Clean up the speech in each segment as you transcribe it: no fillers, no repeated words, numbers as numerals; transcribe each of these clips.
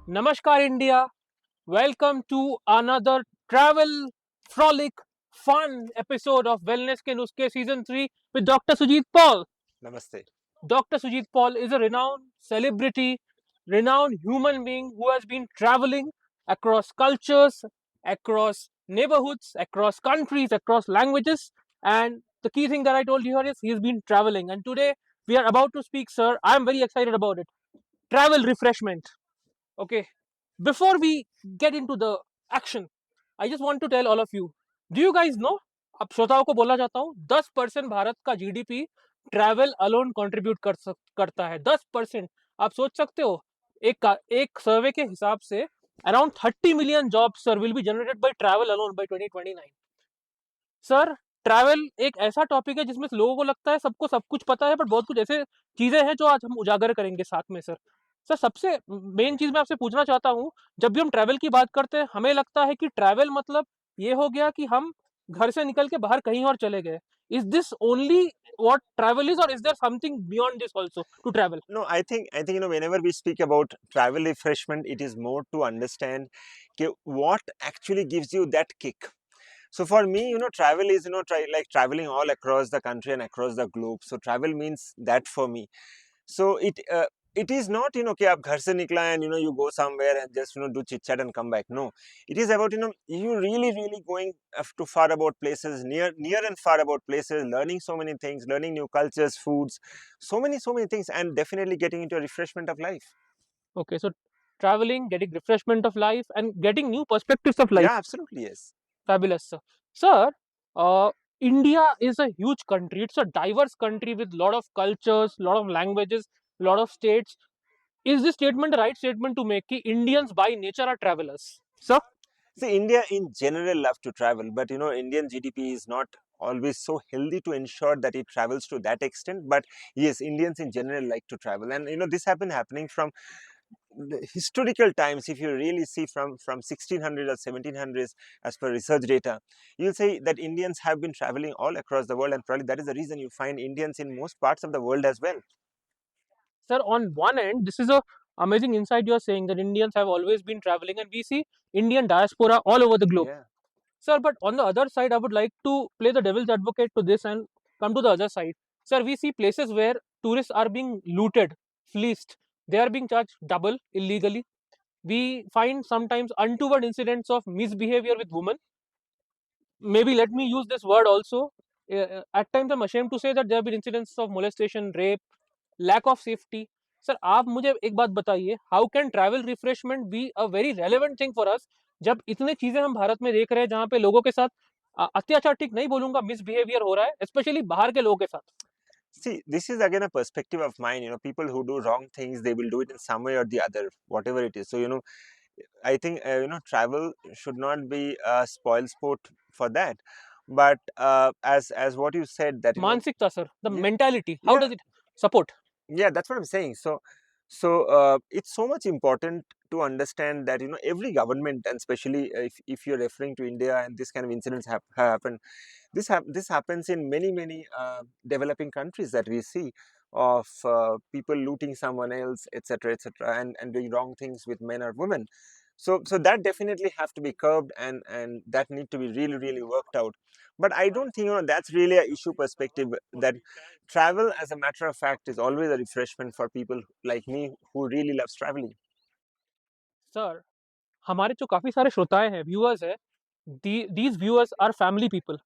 Namaskar, India. Welcome to another travel, frolic, fun episode of Wellness Ke Nuskhe Season 3 with Dr. Sujit Paul. Namaste. Dr. Sujit Paul is a renowned celebrity, renowned human being who has been traveling across cultures, across neighborhoods, across countries, across languages. And the key thing that I told you here is he's been traveling. And today we are about to speak, sir. I'm very excited about it. Travel refreshment. Okay, before we get into the action, I just want to tell all of you, do you guys know, अब श्रोताओं को बोलना चाहता हूँ 10% भारत का GDP travel alone contribute करता है 10%। आप सोच सकते हो एक सर्वे के हिसाब से around 30 million jobs sir will be generated by travel alone by 2029। Sir travel एक ऐसा टॉपिक है जिसमें लोगों को लगता है सबको सब कुछ पता है, बट बहुत कुछ ऐसे चीजें हैं जो आज हम उजागर करेंगे साथ में सर। सर सबसे मेन चीज मैं आपसे पूछना चाहता हूँ, जब भी हम ट्रैवल की बात करते हैं हमें लगता है कि ट्रैवल मतलब ये हो गया कि हम घर से निकल के बाहर कहीं और चले गए। Is this only what travel is, or is there something beyond this also to travel? No, I think whenever we speak about travel refreshment, it is more to understand what actually gives you that kick. So for me, travel is like traveling all across the country and across the globe. So travel means that for me. So it is not कि आप घर से निकला and you go somewhere and just do chit chat and come back. No, it is about you really going to far about places, near and far about places, learning so many things, learning new cultures, foods, so many things, and definitely getting into a refreshment of life. Okay, so traveling, getting refreshment of life and getting new perspectives of life. Yeah, absolutely, yes. Fabulous, sir. Sir, India is a huge country. It's a diverse country with a lot of cultures, lot of languages, lot of states. Is this statement the right statement to make? Ki Indians by nature are travelers, sir? See, India in general love to travel, but Indian GDP is not always so healthy to ensure that it travels to that extent. But yes, Indians in general like to travel, and this have been happening from the historical times. If you really see from 1600 or 1700s, as per research data, you'll say that Indians have been traveling all across the world, and probably that is the reason you find Indians in most parts of the world as well. Sir, on one end, this is a amazing insight you're saying that Indians have always been traveling and we see Indian diaspora all over the globe. Yeah. Sir, but on the other side, I would like to play the devil's advocate to this and come to the other side. Sir, we see places where tourists are being looted, fleeced. They are being charged double illegally. We find sometimes untoward incidents of misbehavior with women. Maybe let me use this word also. At times, I'm ashamed to say that there have been incidents of molestation, rape, lack of safety. Sir आप मुझे एक बात बताइए, how can travel refreshment be a very relevant thing for us जब इतने चीजें हम भारत में देख रहे हैं जहाँ पे लोगों के साथ अत्याचार ठीक नहीं बोलूंगा मिसबिहेवियर हो रहा है, स्पेशली बाहर के लोगों के साथ। See, this is again a perspective of mine. People who do wrong things, they will do it in some way or the other, whatever it is. So, I think travel should not be a spoil sport for that. But as what you said, that मानसिकता sir, the yeah, mentality, how yeah, does it support? yeah, that's what I'm saying. So it's so much important to understand that every government, and especially if you're referring to India, and this kind of incidents have happen, this happens in many developing countries that we see, of people looting someone else, etc., and doing wrong things with men or women. So that definitely have to be curbed, and that need to be really worked out. But I don't think that's really a issue perspective, that travel, as a matter of fact, is always a refreshment for people like me who really loves traveling. Sir हमारे जो काफी सारे श्रोताएं हैं, viewers है, these viewers are family people.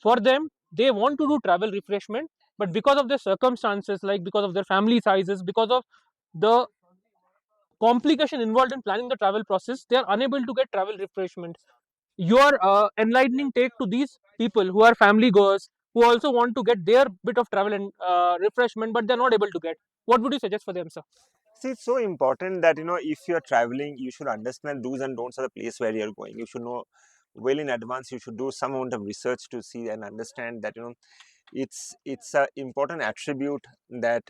For them, they want to do travel refreshment, but because of their circumstances, like because of their family sizes, because of the complication involved in planning the travel process, they are unable to get travel refreshment. Your enlightening take to these people who are family goers, who also want to get their bit of travel and refreshment, but they're not able to get. What would you suggest for them, sir? See, it's so important that if you're traveling, you should understand do's and don'ts of the place where you're going. You should know well in advance. You should do some amount of research to see and understand that it's a important attribute, that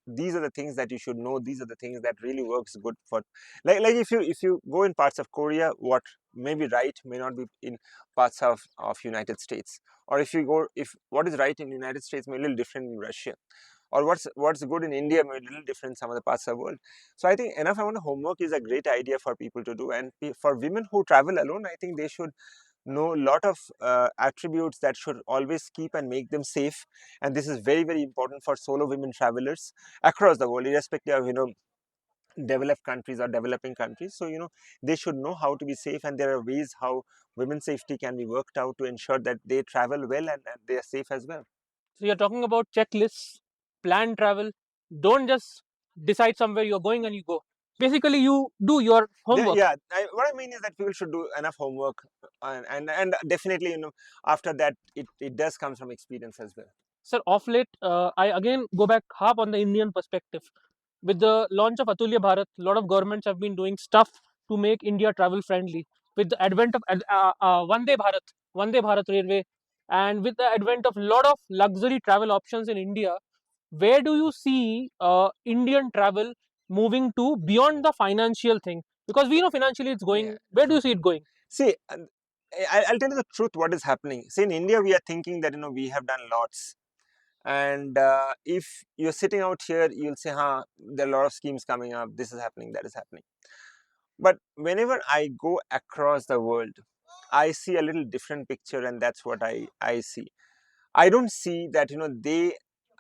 these are the things that you should know. These are the things that really works good for, like if you go in parts of Korea, what may be right may not be in parts of United States, or if what is right in United States may be a little different in Russia, or what's good in India may be a little different in some other parts of the world. So I think enough amount of homework is a great idea for people to do, and for women who travel alone, I think they should know a lot of attributes that should always keep and make them safe. And this is very, very important for solo women travelers across the world, irrespective of developed countries or developing countries. So they should know how to be safe, and there are ways how women's safety can be worked out to ensure that they travel well, and they are safe as well. So you're talking about checklists, plan travel. Don't just decide somewhere you're going and you go. Basically, you do your homework. Yeah, what I mean is that people should do enough homework, and definitely after that it does come from experience as well. Sir, off late, I again go back half on the Indian perspective. With the launch of Atulya Bharat, a lot of governments have been doing stuff to make India travel friendly. With the advent of Vande Bharat Railway, and with the advent of a lot of luxury travel options in India, where do you see Indian travel moving to beyond the financial thing? Because we know financially it's Yeah, going. Where do true. you see it going? See, I'll tell you the truth. What is happening? See, in India, we are thinking that we have done lots, and if you're sitting out here, you'll say, "Huh, there are a lot of schemes coming up. This is happening. That is happening." But whenever I go across the world, I see a little different picture, and that's what I see. I don't see that they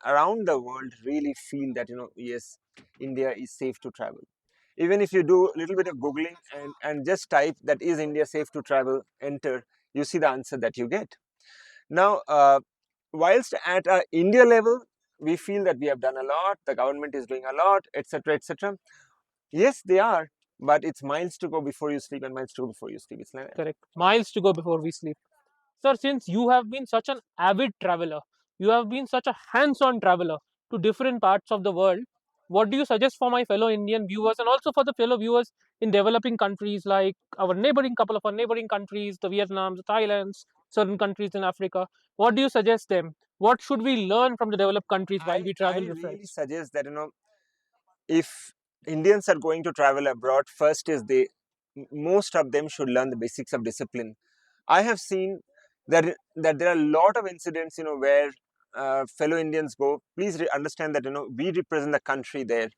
around the world really feel that yes, India is safe to travel. Even if you do a little bit of googling and just type that is India safe to travel, enter, you see the answer that you get. Now, whilst at a India level, we feel that we have done a lot, the government is doing a lot, etc., etc. Yes, they are, but it's miles to go before you sleep and miles to go before you sleep. It's like that. Correct. Miles to go before we sleep. Sir, since you have been such an avid traveler, you have been such a hands on traveler to different parts of the world, what do you suggest for my fellow Indian viewers and also for the fellow viewers in developing countries like our neighboring couple of our neighboring countries, the Vietnams, the Thailands, certain countries in Africa? What do you suggest them? What should we learn from the developed countries while we I travel really refresh? suggest that if Indians are going to travel abroad, first is most of them should learn the basics of discipline. I have seen that there are a lot of incidents, where fellow Indians go. Please understand that we represent the country there.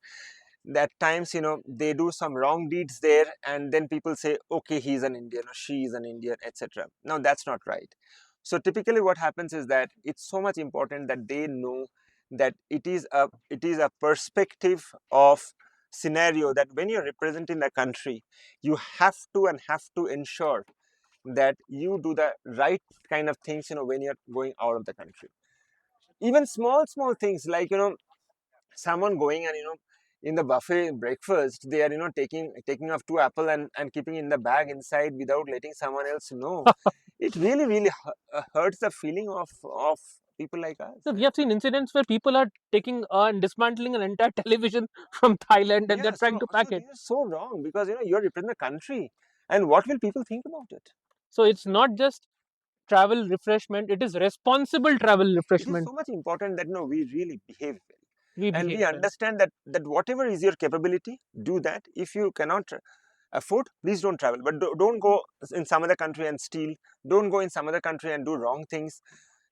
That times they do some wrong deeds there, and then people say, okay, he's an Indian or she is an Indian, etc. Now that's not right. So typically, what happens is that it's so much important that they know that it is a perspective of scenario that when you're representing the country, you have to ensure that you do the right kind of things when you're going out of the country. Even small things like someone going and in the buffet breakfast, they are taking off two apple and keeping in the bag inside without letting someone else know. It really hurts the feeling of people like us, So we right? have seen incidents where people are taking and dismantling an entire television from Thailand and they're Yeah, trying to so pack it. this is so wrong, because you're representing the country, and what will people think about it? So it's not just travel refreshment, it is responsible travel It is refreshment. so much important that we really behave well, We and behave we well. understand that whatever is your capability, do that. If you cannot afford, please don't travel, but don't go in some other country and steal. Don't go in some other country and do wrong things,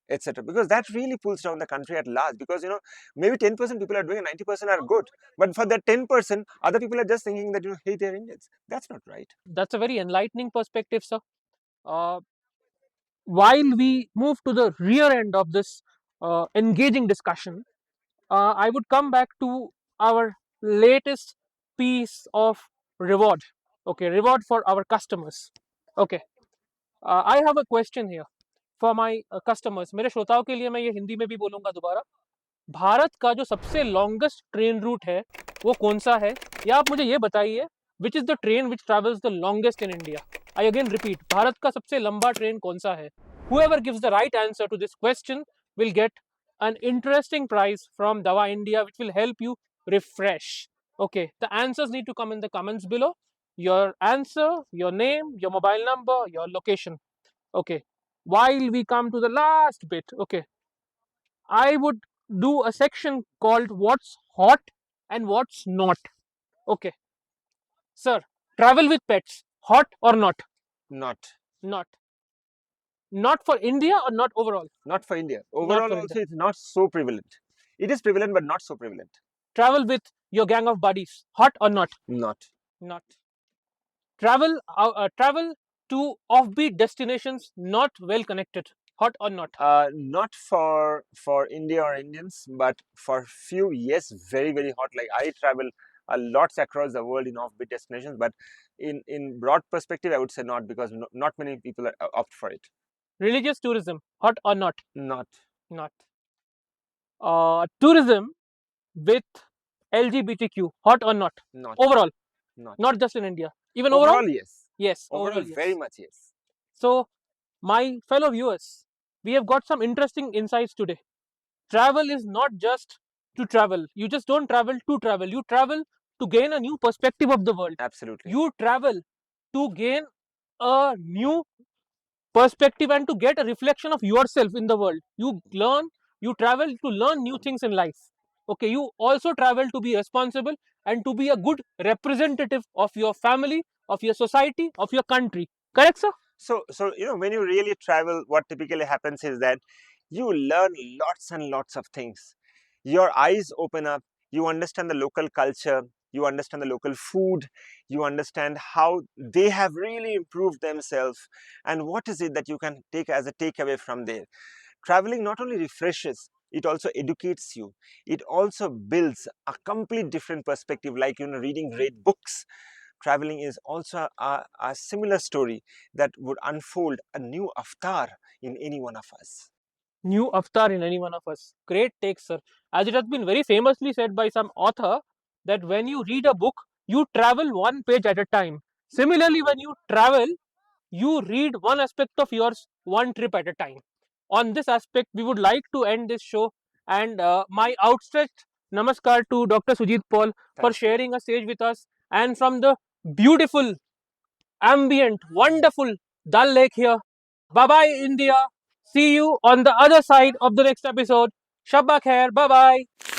etc., because that really pulls down the country at large. Because maybe 10% people are doing and 90% are good, but for that 10%, other people are just thinking that hey, they're Indians. That's not right. That's a very enlightening perspective, sir. Uh, while we move to the rear end of this engaging discussion, I would come back to our latest piece of reward. Okay, reward for our customers. Okay, I have a question here for my customers. मेरे श्रोताओं के लिए मैं ये हिंदी में भी बोलूंगा दोबारा. भारत का जो सबसे लॉन्गेस्ट ट्रेन रूट है वो कौन सा है, या आप मुझे ये बताइए which is the train which travels the longest in India. I again repeat, Bharat का सबसे लंबा ट्रेन कौन सा है. whoever gives the right answer to this question will get an interesting prize from Dava India which will help you refresh. Okay, the answers need to come in the comments below. Your answer, your name, your mobile number, your location. Okay, while we come to the last bit, okay, I would do a section called what's hot and what's not. Okay, sir, travel with pets, hot or not? Not Not. Not for India or not overall? not for India. Not Overall for India. also, it's not so prevalent. It is prevalent, but not so prevalent. Travel with your gang of buddies. Hot or not? Not. Not. Travel to offbeat destinations, not well connected. Hot or not? Not for India or Indians, but for few, yes, very very hot. Like I travel a lots across the world in offbeat destinations, but in broad perspective, I would say not, because not many people opt for it. Religious tourism. Hot or not? Not. Not. Tourism with LGBTQ. Hot or not? Not. Overall, Not. not just in India. Even overall? Overall, yes. Yes, Overall, overall, very yes. much yes. So, my fellow viewers, we have got some interesting insights today. Travel is not just to travel. You just don't travel to travel. You travel to gain a new perspective of the world. Absolutely. You travel to gain a new perspective and to get a reflection of yourself in the world. You travel to learn new things in life. Okay, you also travel to be responsible and to be a good representative of your family, of your society, of your country. Correct, sir? So when you really travel, what typically happens is that you learn lots and lots of things. Your eyes open up, you understand the local culture, you understand the local food, you understand how they have really improved themselves, and what is it that you can take as a takeaway from there. Traveling not only refreshes, it also educates you. It also builds a complete different perspective, like reading great books. Traveling is also a similar story that would unfold a new avatar in any one of us. New avatar in any one of us. Great take, sir. As it has been very famously said by some author, that when you read a book, you travel one page at a time. Similarly, when you travel, you read one aspect of yours one trip at a time. On this aspect, we would like to end this show, and my outstretched namaskar to Dr. Sujit Paul for Thank you. sharing a stage with us, and from the beautiful, ambient, wonderful Dal Lake here. Bye bye, India. See you on the other side of the next episode. Shabba khair. Bye bye.